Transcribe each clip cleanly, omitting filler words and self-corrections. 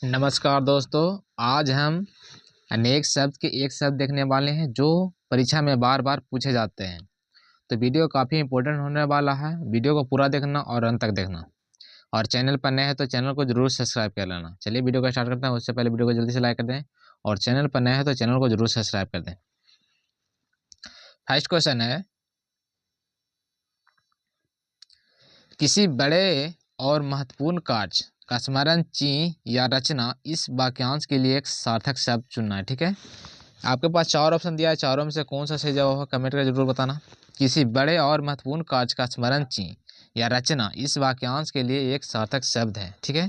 नमस्कार दोस्तों। आज हम अनेक शब्द के एक शब्द देखने वाले हैं जो परीक्षा में बार बार पूछे जाते हैं। तो वीडियो काफ़ी इंपॉर्टेंट होने वाला है। वीडियो को पूरा देखना और अंत तक देखना। और चैनल पर नए हैं तो चैनल को जरूर सब्सक्राइब कर लेना। चलिए वीडियो को स्टार्ट करते हैं। उससे पहले वीडियो को जल्दी से लाइक कर दें और चैनल पर नए हैं तो चैनल को जरूर सब्सक्राइब कर दें। फर्स्ट क्वेश्चन है, किसी बड़े और महत्वपूर्ण कार्य का स्मरण चिन्ह या रचना इस वाक्यांश के लिए एक सार्थक शब्द चुनना है। ठीक है, आपके पास चार ऑप्शन दिया है। चारों में से कौन सा सही जवाब होगा कमेंट करके जरूर बताना। किसी बड़े और महत्वपूर्ण कार्य का स्मरण चिन्ह या रचना इस वाक्यांश के लिए एक सार्थक शब्द है। ठीक है,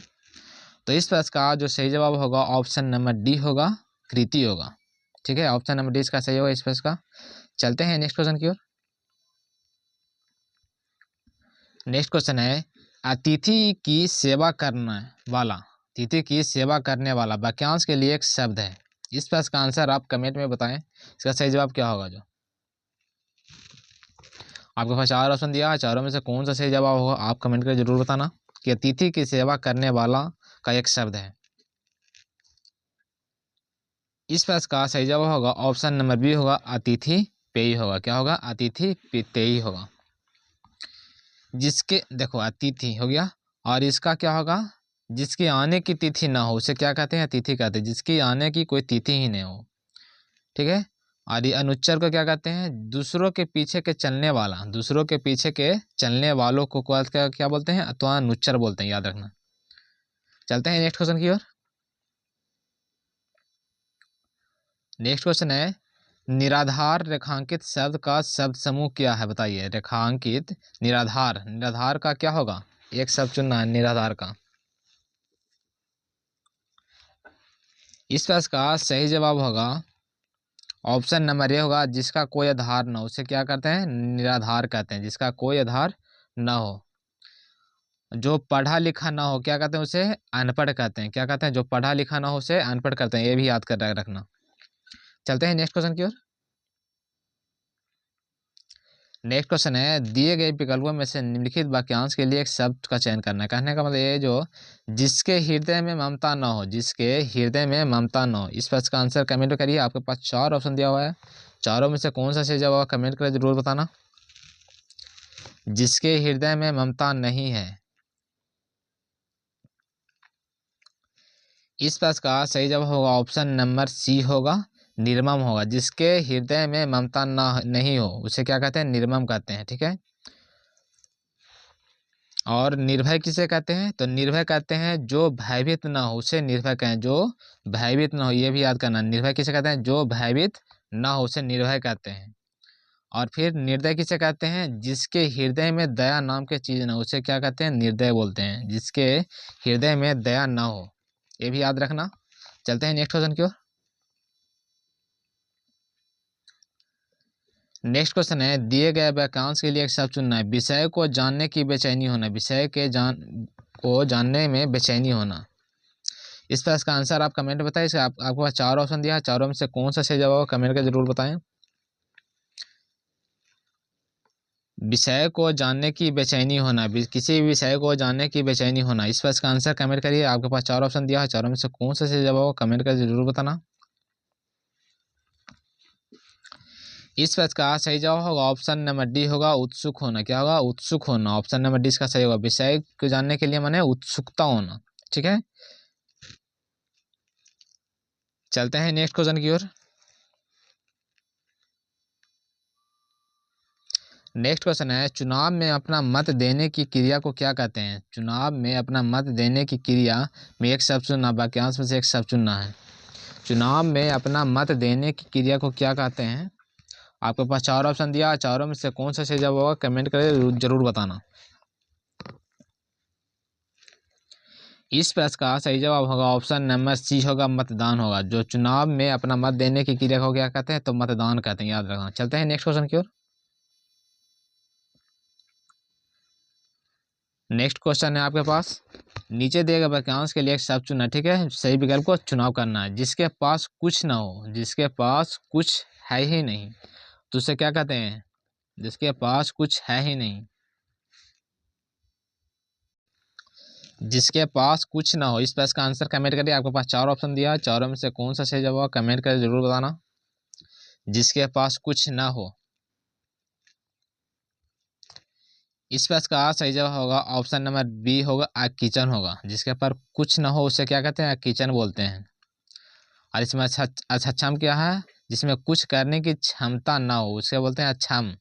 तो इस प्रश्न का जो सही जवाब होगा ऑप्शन नंबर डी होगा, कृति होगा। ठीक है, ऑप्शन नंबर डी इसका सही होगा इस प्रश्न का। चलते हैं नेक्स्ट क्वेश्चन की ओर। नेक्स्ट क्वेश्चन है, अतिथि की सेवा करने वाला, अतिथि की सेवा करने वाला वाक्यांश के लिए एक शब्द है। इस प्रश्न का आंसर आप कमेंट में बताएं, इसका सही जवाब क्या होगा। जो आपके पास चार ऑप्शन दिया है, चारों में से कौन सा सही जवाब होगा आप कमेंट करके जरूर बताना कि अतिथि की सेवा करने वाला का एक शब्द है। इस प्रश्न का सही जवाब होगा ऑप्शन नंबर बी होगा, अतिथि पेयी होगा। क्या होगा? अतिथि पेयी होगा। जिसके देखो अतिथि हो गया और इसका क्या होगा, जिसकी आने की तिथि ना हो उसे क्या कहते हैं? अतिथि कहते हैं। जिसकी आने की कोई तिथि ही नहीं हो। ठीक है, और ये अनुच्चर को क्या कहते हैं? दूसरों के पीछे के चलने वाला, दूसरों के पीछे के चलने वालों को क्या बोलते हैं? अथवा अनुच्चर बोलते हैं, याद रखना। चलते हैं नेक्स्ट क्वेश्चन की ओर। नेक्स्ट क्वेश्चन है, निराधार रेखांकित शब्द का शब्द समूह क्या है? बताइए। रेखांकित निराधार, निराधार का क्या होगा? एक शब्द चुनना है निराधार का। इस प्रश्न का सही जवाब होगा ऑप्शन नंबर ए होगा, जिसका कोई आधार न हो उसे क्या कहते हैं? निराधार कहते हैं। जिसका कोई आधार न हो, जो पढ़ा लिखा ना हो क्या कहते हैं? उसे अनपढ़ कहते हैं। क्या कहते हैं? जो पढ़ा लिखा ना हो उसे अनपढ़ कहते हैं। ये भी याद कर रखना। चलते हैं नेक्स्ट क्वेश्चन की ओर। नेक्स्ट क्वेश्चन है, दिए गए विकल्पों में से निम्नलिखित वाक्यांश के लिए एक शब्द का चयन करना है। कहने का मतलब ये जो जिसके हृदय में ममता न हो, जिसके हृदय में ममता न हो, इस प्रश्न का आंसर कमेंट करिए। आपके पास चार ऑप्शन दिया हुआ है, चारों में से कौन सा सही जवाब कमेंट करके जरूर बताना। जिसके हृदय में ममता नहीं है, इस प्रश्न का सही जवाब होगा ऑप्शन नंबर सी होगा, निर्मम होगा। जिसके हृदय में ममता नहीं हो उसे क्या कहते हैं? निर्मम कहते हैं। ठीक है, और निर्भय किसे कहते हैं? तो निर्भय कहते हैं जो भयभीत ना हो उसे निर्भय कहें। जो भयभीत ना हो, ये भी याद करना। निर्भय किसे कहते हैं? जो भयभीत ना हो उसे निर्भय कहते हैं। और फिर निर्दय किसे कहते हैं? जिसके हृदय में दया नाम के चीज ना हो उसे क्या कहते हैं? निर्दय बोलते हैं। जिसके हृदय में दया ना हो, ये भी याद रखना। चलते हैं नेक्स्ट क्वेश्चन की ओर। नेक्स्ट क्वेश्चन है, दिए गए वाक्यांश के लिए एक शब्द चुनना है। विषय को जानने की बेचैनी होना, विषय के को जानने में बेचैनी होना। इस पर इसका आंसर आप कमेंट बताइए। इसका आपके पास चार ऑप्शन दिया है, चारों में से कौन सा सही जवाब कमेंट कर जरूर बताएं। विषय को जानने की बेचैनी होना, किसी विषय को जानने की बेचैनी होना। इस पर इसका आंसर कमेंट करिए। आपके पास चार ऑप्शन दिया है, चारों में से कौन सा सही जवाब कमेंट कर जरूर बताना। इस प्रश्न का सही जवाब होगा ऑप्शन नंबर डी होगा, उत्सुक होना। क्या होगा? उत्सुक होना। ऑप्शन नंबर डी इसका सही होगा। विषय को जानने के लिए माने उत्सुकता होना। ठीक है, चलते हैं नेक्स्ट क्वेश्चन की ओर। नेक्स्ट क्वेश्चन है, चुनाव में अपना मत देने की क्रिया को क्या कहते हैं? चुनाव में अपना मत देने की क्रिया में एक शब्द चुनना, वाक्यांश में से एक शब्द चुनना है। चुनाव में अपना मत देने की क्रिया को क्या कहते हैं? आपके पास चार ऑप्शन दिया, चारों में से कौन सा सही जवाब होगा कमेंट करके जरूर बताना। इस प्रश्न का सही जवाब होगा ऑप्शन नंबर सी होगा, मतदान होगा। जो चुनाव में अपना मत देने की क्रिया को क्या कहते हैं? तो मतदान कहते हैं, याद रखना। चलते हैं नेक्स्ट क्वेश्चन की ओर। नेक्स्ट क्वेश्चन है आपके पास, नीचे दिए गए वाक्यांश के लिए एक शब्द चुनना। ठीक है, सही विकल्प को चुनाव करना है। जिसके पास कुछ ना हो, जिसके पास कुछ है ही नहीं तो उसे क्या कहते हैं? जिसके पास कुछ है ही नहीं। जिसके पास कुछ ना हो। इस पर इसका आंसर कमेंट करिए। आपके पास 4 ऑप्शन दिया है, चारों में से कौन सा सही जवाब होगा कमेंट करके जरूर बताना। जिसके पास कुछ ना हो, इस पर इसका सही जवाब होगा ऑप्शन नंबर बी होगा, आ किचन होगा। जिसके पर कुछ ना हो उसे क्या कहते हैं, किचन बोलते हैं। और इसमें अक्षम क्या है, जिसमें कुछ करने की क्षमता ना हो उसे बोलते हैं अक्षम।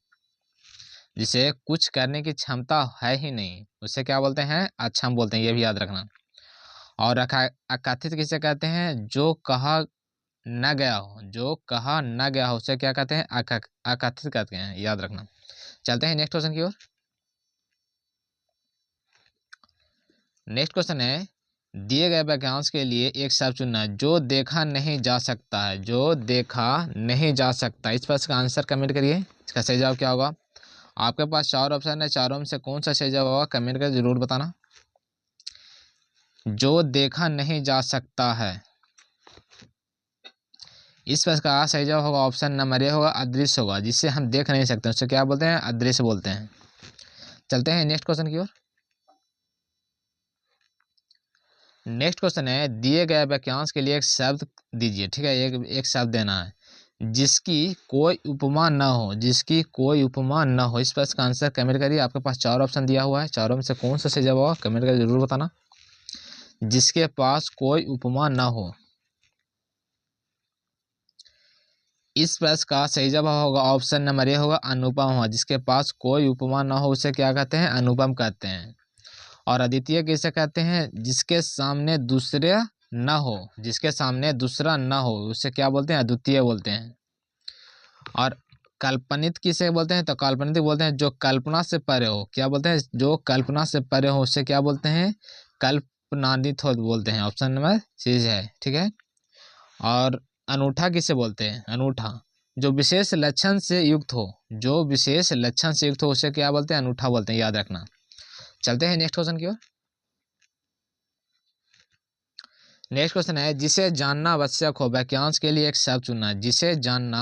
जिसे कुछ करने की क्षमता है ही नहीं उसे क्या बोलते हैं, अक्षम बोलते हैं, ये भी याद रखना। और अकथित किसे कहते हैं, जो कहा न गया हो, जो कहा न गया हो उसे क्या कहते हैं, अकथित कहते हैं, याद रखना। चलते हैं नेक्स्ट क्वेश्चन की ओर। नेक्स्ट क्वेश्चन है, दिए गए वाक्यांश के लिए एक शब्द चुनना जो देखा नहीं जा सकता है, जो देखा नहीं जा सकता। इस पर इसका आंसर कमेंट करिए। इसका सही जवाब क्या होगा। आपके पास 4 ऑप्शन है, चारों में से कौन सा सही जवाब होगा कमेंट कर जरूर बताना। जो देखा नहीं जा सकता है, इस पर इसका सही जवाब होगा ऑप्शन नंबर ए होगा, अदृश्य होगा। जिससे हम देख नहीं सकते उसे क्या बोलते हैं, अदृश्य बोलते हैं। चलते हैं नेक्स्ट क्वेश्चन की ओर। नेक्स्ट क्वेश्चन है, दिए गए वाक्यांश के लिए एक शब्द दीजिए, ठीक है, एक शब्द देना है जिसकी कोई उपमा न हो, जिसकी कोई उपमा न हो। इस पर इसका आंसर कमेंट करिए। आपके पास 4 ऑप्शन दिया हुआ है, चारों में से कौन सा सही जवाब होगा कमेंट करके जरूर बताना। जिसके पास कोई उपमा न हो, इस प्रश्न का सही जवाब होगा ऑप्शन नंबर ए होगा, अनुपम हो। जिसके पास कोई उपमा न हो उसे क्या कहते हैं, अनुपम कहते हैं। और अद्वितीय किसे कहते हैं, जिसके सामने दूसरे न हो, जिसके सामने दूसरा न हो उसे क्या बोलते हैं, अद्वितीय बोलते हैं। और काल्पनिक किसे बोलते हैं, तो काल्पनिक बोलते हैं जो कल्पना से परे हो। क्या बोलते हैं, जो कल्पना से परे हो उसे क्या बोलते हैं, कल्पनातीत हो बोलते हैं। ऑप्शन नंबर सी है, ठीक है। और अनूठा किसे बोलते हैं, अनूठा जो विशेष लक्षण से युक्त हो, जो विशेष लक्षण से युक्त हो उसे क्या बोलते हैं, अनूठा बोलते हैं, याद रखना। चलते हैं नेक्स्ट क्वेश्चन की ओर। नेक्स्ट क्वेश्चन है, जिसे जानना आवश्यक हो। वाक्यांश के लिए एक शब्द चुनना है जिसे जानना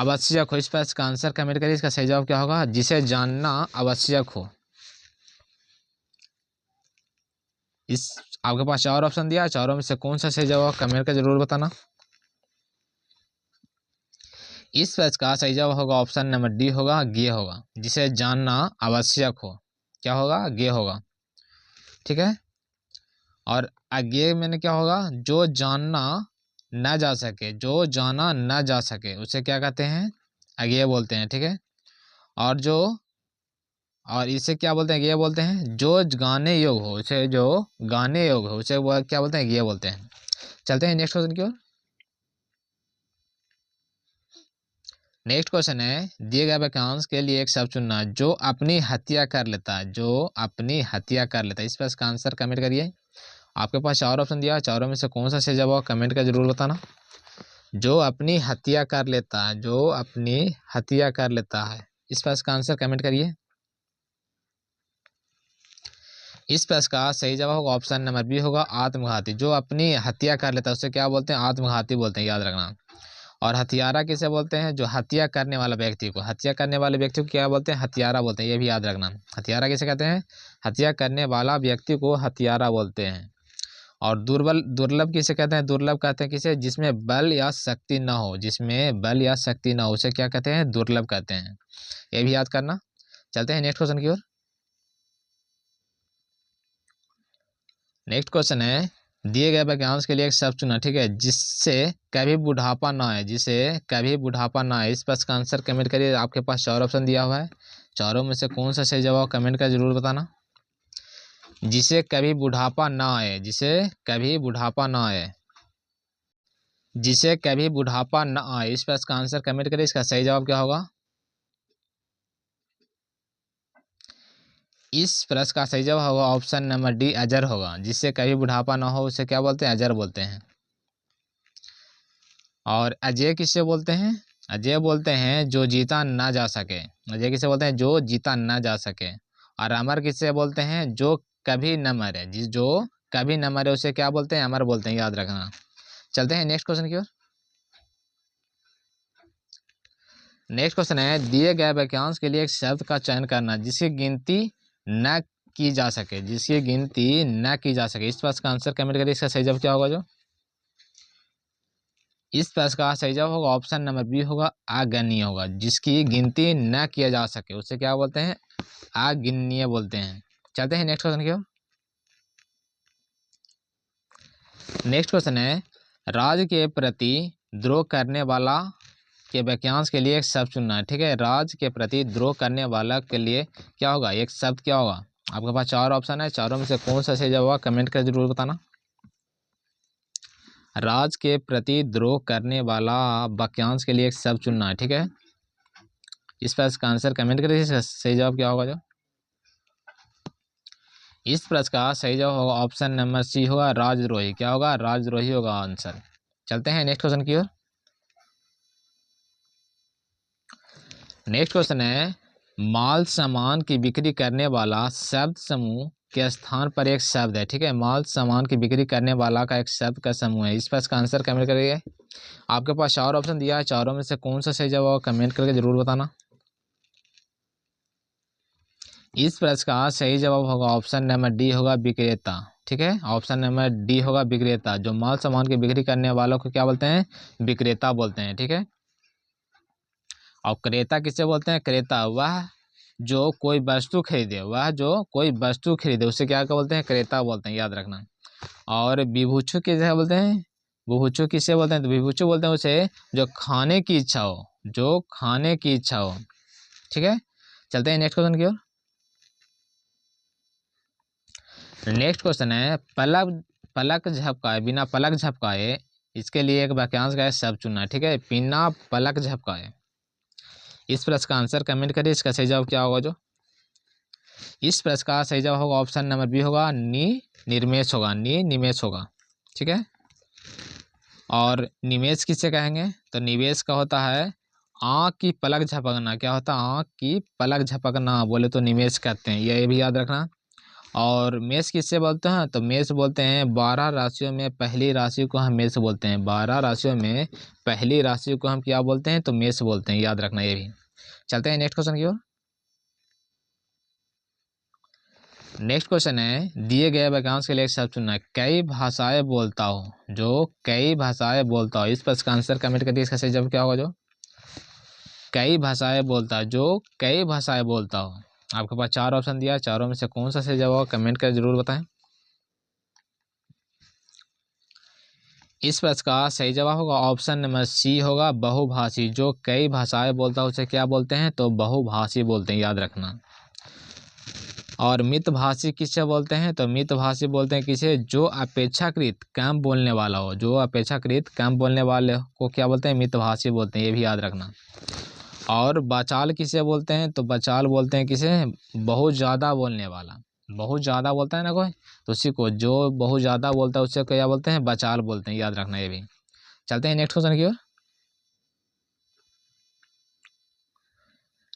आवश्यक हो। इस पर इसका आंसर कमेंट करिए। इसका सही जवाब क्या होगा, जिसे जानना आवश्यक हो। इस आपके पास 4 ऑप्शन दिया, चारों में से कौन सा सही जवाब कमेंट कर जरूर बताना। इस प्रश्न का सही जवाब होगा ऑप्शन नंबर डी होगा, गे होगा। जिसे जानना आवश्यक हो, क्या होगा, गे होगा, ठीक है। और आगे मैंने क्या होगा, जो जानना न जा सके, जो जाना न जा सके उसे क्या कहते हैं, आगे बोलते हैं, ठीक है। और जो और इसे क्या बोलते हैं, ये बोलते हैं जो गाने योग हो उसे, जो गाने योग हो उसे वो क्या बोलते हैं, ये बोलते हैं। चलते हैं नेक्स्ट क्वेश्चन की ओर। नेक्स्ट क्वेश्चन है, दिए गए वाक्यांश के लिए एक शब्द चुनना जो अपनी हत्या कर लेता है, जो अपनी हत्या कर लेता है। इस पर इसका आंसर कमेंट करिए। आपके पास 4 ऑप्शन दिया है, चारों में से कौन सा सही जवाब कमेंट कर जरूर बताना। जो अपनी हत्या कर लेता है, जो अपनी हत्या कर लेता है, इस पर इसका आंसर कमेंट करिए। इस प्रश्न का सही जवाब होगा ऑप्शन नंबर बी होगा, आत्मघाती। जो अपनी हत्या कर लेता है उसे क्या बोलते हैं, आत्मघाती बोलते हैं, याद रखना। और हत्यारा किसे बोलते हैं, जो हत्या करने वाला व्यक्ति को, हत्या करने वाले व्यक्ति को क्या बोलते हैं, हत्यारा बोलते हैं, ये भी याद रखना। हत्यारा किसे कहते हैं, हत्या करने वाला व्यक्ति को हत्यारा बोलते हैं। और दुर्लभ किसे कहते हैं, दुर्लभ कहते हैं किसे, जिसमें बल या शक्ति ना हो, जिसमें बल या शक्ति ना हो उसे क्या कहते हैं, दुर्लभ कहते हैं, ये भी याद करना। चलते हैं नेक्स्ट क्वेश्चन की ओर। नेक्स्ट क्वेश्चन है, दिए गए वाक्यांश के लिए एक शब्द चुना, ठीक है, जिससे कभी बुढ़ापा ना आए, जिसे कभी बुढ़ापा ना आए। इस प्रश्न का आंसर कमेंट करिए। आपके पास 4 ऑप्शन दिया हुआ है, चारों में से कौन सा सही जवाब कमेंट कर जरूर बताना। जिसे कभी बुढ़ापा ना आए, जिसे कभी बुढ़ापा ना आए, जिसे कभी बुढ़ापा ना आए। इस प्रश्न का आंसर कमेंट करिए। इसका सही जवाब क्या होगा। इस प्रश्न का सही जवाब होगा ऑप्शन नंबर डी, अजर होगा। जिससे कभी बुढ़ापा ना हो उसे क्या बोलते हैं, अजर बोलते हैं। और अजय किसे बोलते हैं, अजय बोलते हैं जो जीता ना जा सके। अजय किसे बोलते हैं, जो जीता ना जा सके। और अमर किसे बोलते हैं, जो कभी न मरे, जिस जो कभी न मरे उसे क्या बोलते हैं, अमर बोलते हैं, याद रखना। चलते हैं नेक्स्ट क्वेश्चन की ओर। नेक्स्ट क्वेश्चन है, दिए गए वाक्यांश के लिए एक शब्द का चयन करना जिसकी गिनती न की जा सके, जिसकी गिनती न की जा सके। इस प्रश्न का आंसर कमेंट करिए। इसका सही जवाब क्या होगा? जो इस प्रश्न का सही जवाब होगा ऑप्शन नंबर बी होगा, अगणनीय होगा। जिसकी गिनती न किया जा सके उसे क्या बोलते हैं? अगिननीय बोलते हैं। चलते हैं नेक्स्ट क्वेश्चन की ओर। नेक्स्ट क्वेश्चन है, राज्य के प्रति द्रोह करने वाला के वाक्यांश के लिए एक शब्द चुनना है। ठीक है, राज्य के प्रति द्रोह करने वाला के लिए क्या होगा? एक शब्द क्या होगा? आपके पास 4 ऑप्शन है, चारों में से कौन सा सही जवाब होगा कमेंट कर जरूर बताना। राज्य के प्रति द्रोह करने वाला वाक्यांश के लिए एक शब्द चुनना है। ठीक है, इस पर इसका आंसर कमेंट करिए। इसका सही जवाब क्या होगा? जो इस प्रश्न का सही जवाब होगा ऑप्शन नंबर सी होगा, राजद्रोही। क्या होगा? राजद्रोही होगा आंसर। चलते हैं नेक्स्ट क्वेश्चन की ओर। नेक्स्ट क्वेश्चन है, माल सामान की बिक्री करने वाला शब्द समूह के स्थान पर एक शब्द है। ठीक है, माल सामान की बिक्री करने वाला का एक शब्द का समूह है। इस पर इसका आंसर कमेंट करिए। आपके पास 4 ऑप्शन दिया है, चारों में से कौन सा सही जवाब होगा कमेंट करके जरूर बताना। इस प्रश्न का सही जवाब होगा ऑप्शन नंबर डी होगा, विक्रेता। ठीक है, ऑप्शन नंबर डी होगा विक्रेता। जो माल सामान की बिक्री करने वालों को क्या बोलते हैं? विक्रेता बोलते हैं। ठीक है, और क्रेता किसे बोलते हैं? क्रेता वह जो कोई वस्तु खरीदे, वह जो कोई वस्तु खरीदे उसे क्या बोलते हैं? क्रेता बोलते हैं, याद रखना। और विभुक्षु किसे बोलते हैं? विभुक्षु किसे बोलते हैं? तो विभुक्षु बोलते हैं उसे जो खाने की इच्छा हो, जो खाने की इच्छा हो। ठीक है, चलते हैं नेक्स्ट क्वेश्चन की ओर। नेक्स्ट क्वेश्चन है, पलक झपकाए, बिना पलक झपकाए, इसके लिए एक वाक्यांश का शब्द चुनना है। ठीक है, बिना पलक झपकाए। इस प्रश्न का आंसर कमेंट करिए। इसका सही जवाब क्या होगा? जो इस प्रश्न का सही जवाब होगा ऑप्शन नंबर बी होगा, निमेष होगा। निमेष होगा। ठीक है, और निवेश किसे कहेंगे? तो निवेश का होता है आँख की पलक झपकना। क्या होता है? आँख की पलक झपकना बोले तो निवेश कहते हैं, ये भी याद रखना। और मेष किससे बोलते हैं? तो मेष बोलते हैं 12 राशियों में पहली राशि को हम मेष बोलते हैं। 12 राशियों में पहली राशि को हम क्या बोलते हैं? तो मेष बोलते हैं, याद रखना ये भी। चलते हैं नेक्स्ट क्वेश्चन की ओर। नेक्स्ट क्वेश्चन है, दिए गए वाक्यांश के लिए एक शब्द चुनना है। कई भाषाएं बोलता हो, जो कई भाषाएं बोलता हो। इस पर इसका आंसर कमेंट करिए। इसका सही जवाब क्या होगा? जो कई भाषाएं बोलता है, जो कई भाषाएं बोलता हो। आपके पास 4 ऑप्शन दिया है, चारों में से कौन सा सही जवाब कमेंट कर जरूर बताएं। इस प्रश्न का सही जवाब होगा ऑप्शन नंबर सी होगा, बहुभाषी। जो कई भाषाएं बोलता है उसे क्या बोलते हैं? तो बहुभाषी बोलते हैं, याद रखना। और मितभाषी किसे बोलते हैं? तो मितभाषी बोलते हैं किसे? जो अपेक्षाकृत कम बोलने वाला हो। जो अपेक्षाकृत कम बोलने वाले को क्या बोलते हैं? मितभाषी बोलते हैं, ये भी याद रखना। और बचाल किसे बोलते हैं? तो बचाल बोलते हैं किसे? बहुत ज़्यादा बोलने वाला। बहुत ज़्यादा बोलता है ना कोई, तो उसी को जो बहुत ज़्यादा बोलता है उससे क्या बोलते हैं? बचाल बोलते हैं, याद रखना ये भी। चलते हैं नेक्स्ट क्वेश्चन की ओर।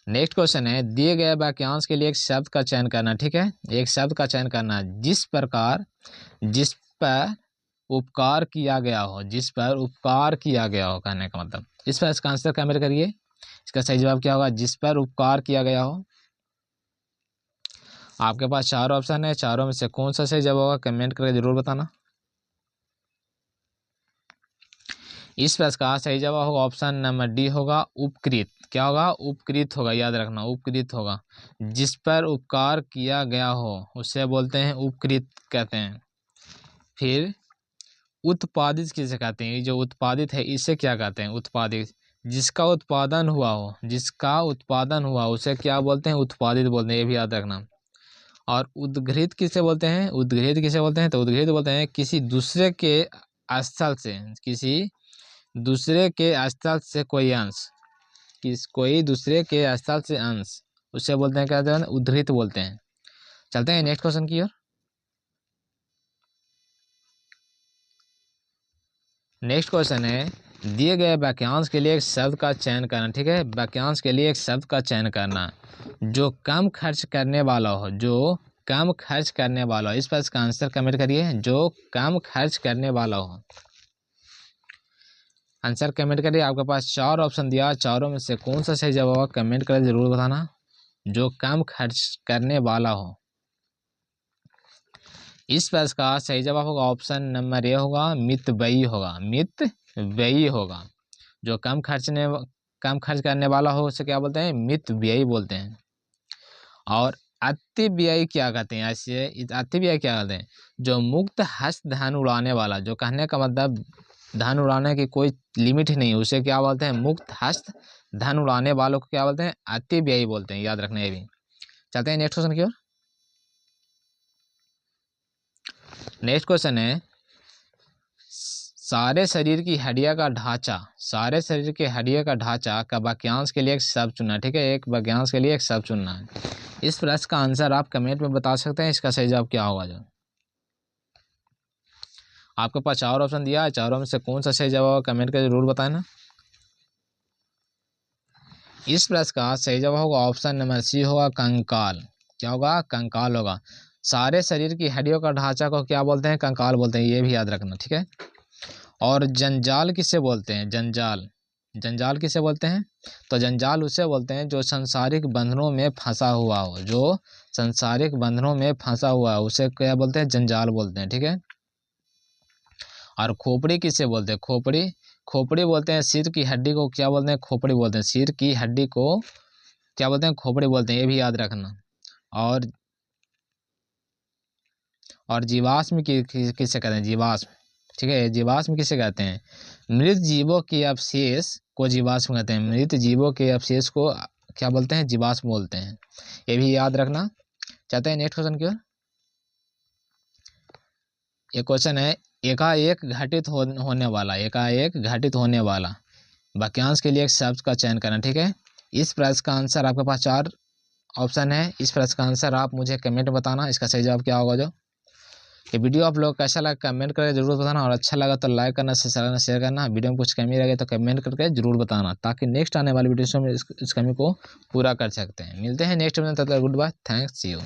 नेक्स्ट क्वेश्चन है, दिए गए वाक्यांश के लिए एक शब्द का चयन करना। ठीक है, एक शब्द का चयन करना जिस पर उपकार किया गया हो। जिस पर उपकार किया गया हो कहने का मतलब। इस पर इसका आंसर कमेंट करिए। इसका सही जवाब क्या होगा? जिस पर उपकार किया गया हो। आपके पास 4 ऑप्शन है, चारों में से कौन सा सही जवाब होगा कमेंट करके जरूर बताना। इस प्रश्न का सही जवाब होगा ऑप्शन नंबर डी होगा, उपकृत। क्या होगा? उपकृत होगा, याद रखना, उपकृत होगा। जिस पर उपकार किया गया हो उसे बोलते हैं उपकृत कहते हैं। फिर उत्पादित किसे कहते हैं? जो उत्पादित है इसे क्या कहते हैं? उत्पादित। जिसका उत्पादन हुआ हो, जिसका उत्पादन हुआ उसे क्या बोलते हैं? उत्पादित बोलते हैं, ये भी याद रखना। और उद्घृत किसे बोलते हैं? उद्घृत किसे बोलते हैं? तो उद्घृत बोलते हैं किसी दूसरे के स्थल से, किसी दूसरे के स्थल से कोई अंश, कोई दूसरे के स्थल से अंश, उसे बोलते हैं क्या? उद्धृत बोलते हैं। चलते हैं नेक्स्ट क्वेश्चन की ओर। नेक्स्ट क्वेश्चन है, दिए गए वाक्यांश के लिए एक शब्द का चयन करना। ठीक है, वाक्यांश के लिए एक शब्द का चयन करना जो कम खर्च करने वाला हो। जो कम खर्च करने वाला हो। इस पर इसका आंसर कमेंट करिए। जो कम खर्च करने वाला हो, आंसर कमेंट करिए। आपके पास 4 ऑप्शन दिया, चारों में से कौन सा सही जवाब कमेंट कर जरूर बताना। जो कम खर्च करने वाला हो। इस प्रश्न का सही जवाब होगा ऑप्शन नंबर ए होगा, मितव्ययी होगा, मितव्ययी होगा। जो कम खर्च करने वाला हो उसे क्या बोलते हैं, मितव्ययी बोलते हैं। और अतिव्ययी क्या कहते हैं, ऐसे अतिव्ययी क्या कहते हैं, जो मुक्त हस्त धन उड़ाने वाला, जो कहने का मतलब धन उड़ाने की कोई लिमिट ही नहीं, उसे क्या बोलते हैं, मुक्त हस्त धन उड़ाने वालों को क्या बोलते हैं, अतिव्ययी बोलते हैं। याद रखना ये भी। चलते हैं नेक्स्ट क्वेश्चन की ओर। नेक्स्ट क्वेश्चन है, सारे शरीर की हड्डियां का ढांचा, सारे शरीर के हड्डियों का ढांचा का वाक्यांश के लिए एक शब्द चुनना है। ठीक है, एक वाक्यांश के लिए एक शब्द चुनना है। इस प्रश्न का आंसर आप कमेंट में बता सकते हैं, इसका सही जवाब क्या होगा। जो आपके पास 4 ऑप्शन दिया है, चारों में से कौन सा सही जवाब कमेंट कर जरूर बताना। इस प्रश्न का सही जवाब होगा ऑप्शन नंबर सी होगा, कंकाल। क्या होगा, कंकाल होगा। सारे शरीर की हड्डियों का ढांचा को क्या बोलते हैं, कंकाल बोलते हैं, ये भी याद रखना। ठीक है। और जंजाल किसे बोलते हैं, जंजाल, जंजाल किसे बोलते हैं, तो जंजाल उसे बोलते हैं जो सांसारिक बंधनों में फंसा हुआ हो, जो सांसारिक बंधनों में फंसा हुआ है उसे क्या बोलते हैं, जंजाल बोलते हैं। ठीक है। और खोपड़ी किसे बोलते हैं, खोपड़ी, खोपड़ी बोलते हैं सिर की हड्डी को क्या बोलते हैं, खोपड़ी बोलते हैं, सिर की हड्डी को क्या बोलते हैं, खोपड़ी बोलते हैं, ये भी याद रखना। और जीवाश्म किसे कहते हैं, जीवाश्म। ठीक है, जीवाश्म किसे कहते हैं, मृत जीवों के अवशेष को जीवाश्म कहते हैं, मृत जीवों के अवशेष को क्या बोलते हैं, जीवाश्म बोलते हैं, ये भी याद रखना। चाहते हैं नेक्स्ट क्वेश्चन की ओर। ये क्वेश्चन है, एकाएक घटित होने वाला, एकाएक घटित होने वाला वाक्यांश के लिए एक शब्द का चयन करना। ठीक है। इस प्रश्न का आंसर आपके पास 4 ऑप्शन है, इस प्रश्न का आंसर आप मुझे कमेंट में बताना, इसका सही जवाब क्या होगा। जो ये वीडियो आप लोग कैसा लगा कमेंट करके जरूर बताना, और अच्छा लगा तो लाइक करना, शेयर करना, वीडियो में कुछ कमी रहे तो कमेंट करके जरूर बताना, ताकि नेक्स्ट आने वाली वीडियो में इस कमी को पूरा कर सकते हैं। मिलते हैं नेक्स्ट में, तब तक good bye, thanks, see you.